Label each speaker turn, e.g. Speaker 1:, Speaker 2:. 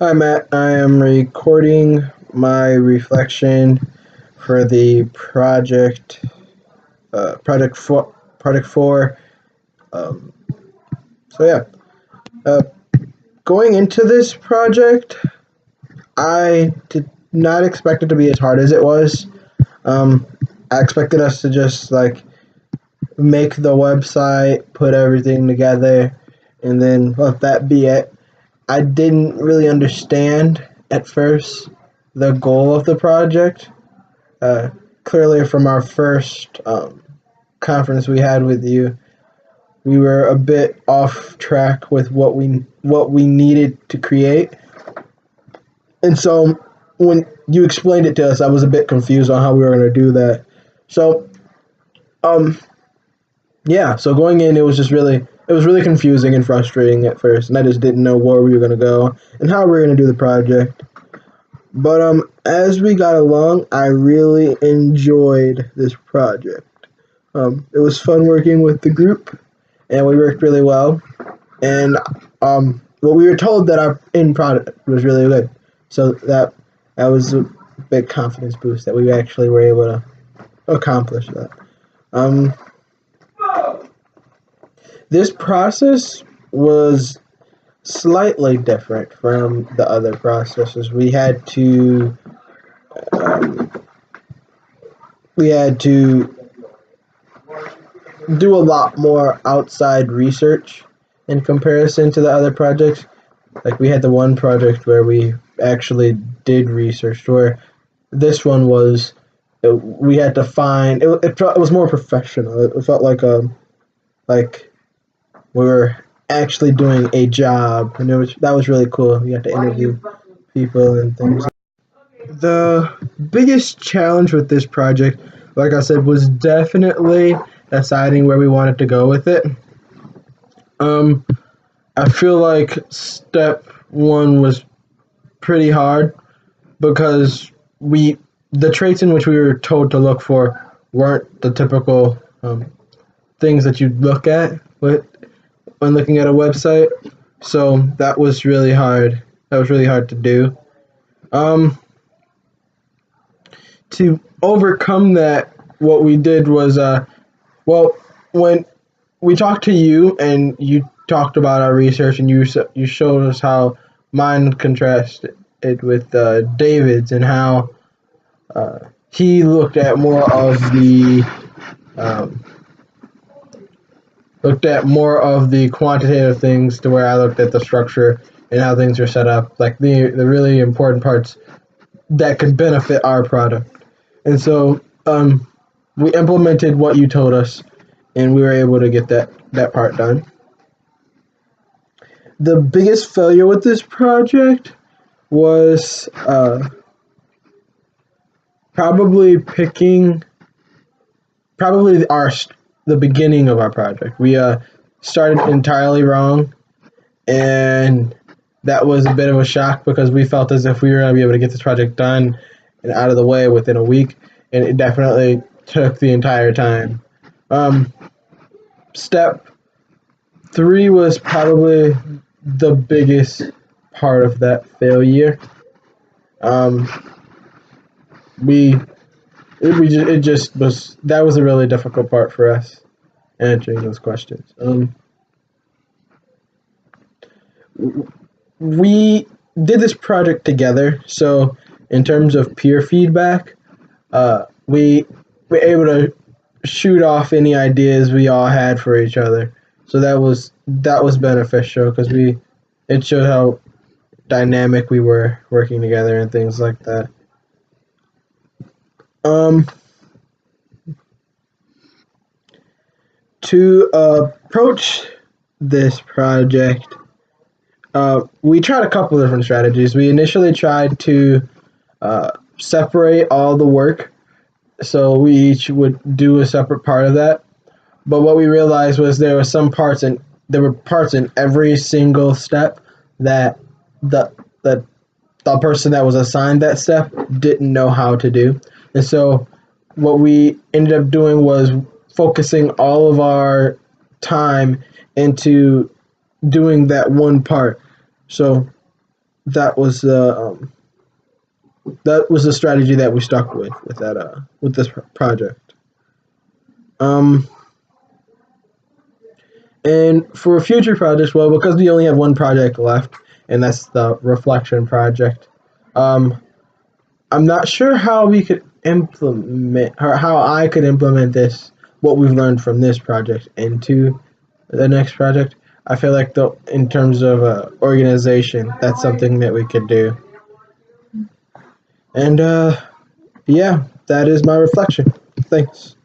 Speaker 1: Hi, Matt. I am recording my reflection for the project four. Um, so yeah, uh, going into this project, I did not expect it to be as hard as it was. Um, I expected us to just like make the website, put everything together, and then let that be it. I didn't really understand at first the goal of the project. Uh, Clearly, from our first conference we had with you, we were a bit off track with what we needed to create, and so when you explained it to us, I was a bit confused on how we were going to do that. So, um, yeah. So going in, it was really confusing and frustrating at first, and I just didn't know where we were going to go and how we were going to do the project. But as we got along, I really enjoyed this project. It was fun working with the group, and we worked really well. And what we were told that our end product was really good, so that was a big confidence boost that we actually were able to accomplish that. Um, this process was slightly different from the other processes. Um, we had to do a lot more outside research in comparison to the other projects. Like we had the one project where we actually did research, where this one was we had to find it was more professional. It felt like we were actually doing a job, and that was really cool. We had to interview people and things. The biggest challenge with this project, like I said, was definitely deciding where we wanted to go with it. Um, I feel like step one was pretty hard because the traits in which we were told to look for weren't the typical things that you'd look at when looking at a website. So that was really hard. That was really hard to do. Um, to overcome that, what we did was, well, when we talked to you and you talked about our research and you showed us how mine contrasted with David's and how uh, he um, looked at more of the quantitative things to where I looked at the structure and how things are set up, like the really important parts that could benefit our product. And so we implemented what you told us, and we were able to get that part done. The biggest failure with this project was probably picking probably our the beginning of our project. We started entirely wrong, and that was a bit of a shock because we felt as if we were going to be able to get this project done and out of the way within a week, and it definitely took the entire time. Um, Step three was probably the biggest part of that failure. Um, we it just was that was a really difficult part for us answering those questions. We did this project together, so in terms of peer feedback, we were able to shoot off any ideas we all had for each other. So that was beneficial because we it showed how dynamic we were working together and things like that. Um, to approach this project, we tried a couple different strategies. We initially tried to separate all the work, so we each would do a separate part of that. But what we realized was there were parts in every single step that the the the person that was assigned that step didn't know how to do. And so what we ended up doing was focusing all of our time into doing that one part. So that was the strategy that we stuck with that with this project. Um, and for future projects, well, because we only have one project left, and that's the reflection project. Um, I'm not sure how we could implement, or how I could implement this, what we've learned from this project, into the next project. I feel like in terms of organization, that's something that we could do. And yeah, that is my reflection. Thanks.